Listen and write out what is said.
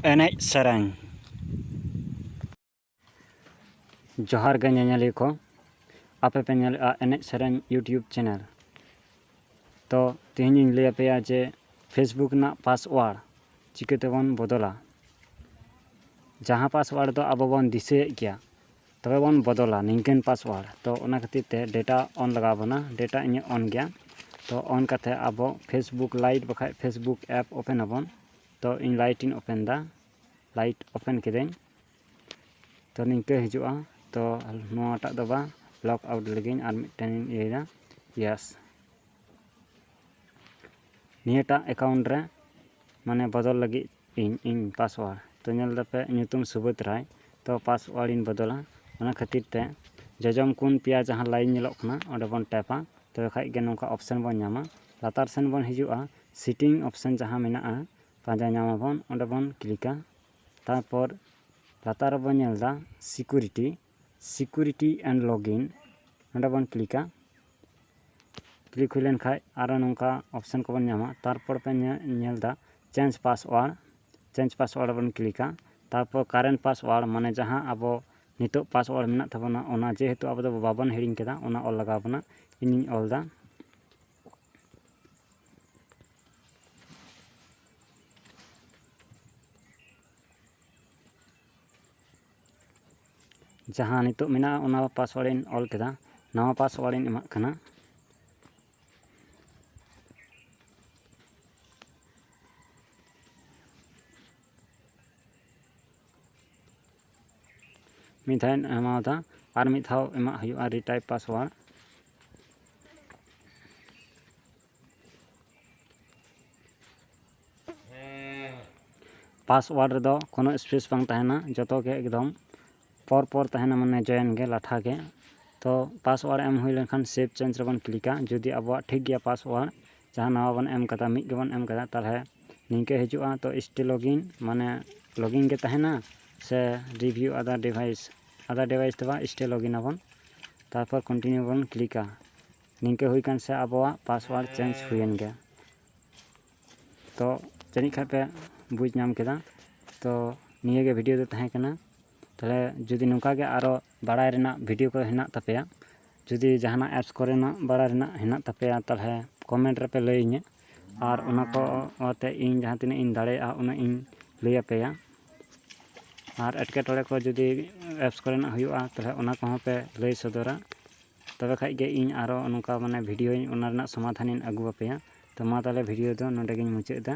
एनेज सेरें जोहार गे ñeñaliya को आपे पे ñेलेगा एनेज सेरें यूट्यूब चैनल। तो तेहनी लैया पेया जे फेसबुक ना पासवर्ड चिकातेबन बदला। जहाँ पासवर्ड तो अब बन दिसेयेद गया तबे बन बदला निंकन पासवर्ड। तो ओना खातिर ते डेटा ऑन लगा बना। डेटा इन ऑन गया तो ऑन करते अब फेसबुक लाइट बखा फेसबुक ऐप ओपन आबन। तो इन लाइट इन ओपन दा लाइट ओपन किदें तो निंके हिजुआ। तो नोटाक दो बा लॉक आउट लगिन और मिटन इयेदा यस नियटा अकाउंट रे माने बदल लगी इन पासवर्ड। तो नेल दपे ᱧᱩᱛᱩᱢ सुबोध राय। तो पासवर्ड इन बदला ओना खातिर ते जजम कुन पिया जहां लाइन नेलोक कना ओंडे बन टैपा। तो खाइ गे नोंका ऑप्शन बन ᱧᱟᱢᱟ। लातार सेन बन हिजुआ सेटिंग ऑप्शन जहां मेनाआ पांजा ᱧᱟᱢᱟ बन ओंडे बन क्लिका। तारपर लातार बन नेलदा सिक्योरिटी एंड लॉगिन ओंडे बन क्लिका। क्लिक हुई लेन खाइ आरो नोंका ऑप्शन को बन ᱧᱟᱢᱟ। तारपर पे नेलदा चेंज पासवर्ड बन क्लिका। तारपर कारेंट पासवर्ड माने जहां अब नितो पासवर्ड मेना थाबोना ओना जेहेतु अब दो बाबन हिडिंग केदा ओना ऑल लगा बना इनिंग ऑलदा। जहां नितो मेना ओना पासवर्ड इन ऑल केदा नवा पासवर्ड इन एमाक कना। मिथाइन एमादा और मिथाव एमा हुआ रिटाइप पासवर्ड। पासवर्ड रेदो कोनो स्पेस बांग तहना जतो के एकदम पर तहना माने जॉइन गे लाठा गे। तो पासवर्ड एम हुई लेनखान सेव चेंज रे बन क्लिका। जुदी अब ठीक गया पासवर्ड जहां नवा बन एम कदा मिद गेबन एम कदा ताले निंके हिजुआ। तो स्टे लॉगिन माने लॉगिन गे तहना से रिव्यू अदर डिवाइस तबा स्टे लॉगिन आबन। तारपर कंटिन्यू बन क्लिका। निंके हुई कान से अब पासवर्ड चेंज हुईन गया। तो जानी खाइ पे बुझ नाम केदा। तो निये गे वीडियो दो तहे कना। ताले जुदी नोंका गे आरो बाड़ाय रेना वीडियो को हेना तपेया जुदी जहाना एप्स कोरेना बाड़ाय रेना हेना तपेया ताले कमेंट रे पे लई इᱧे और ओना को ओते इन जहां तिना इन दाड़ेया ओना इन लई आपेया। और एटकेटोड़े को जुदी एप्स कोरेना हुआ ताले ओना को पे लई सदरा तबे खाइ गे इन आरो नोंका माने वीडियो ओना रेना समाधान इन आगु आपेया। तो मा ताले वीडियो दो नोंडे गिन मुचाद दा।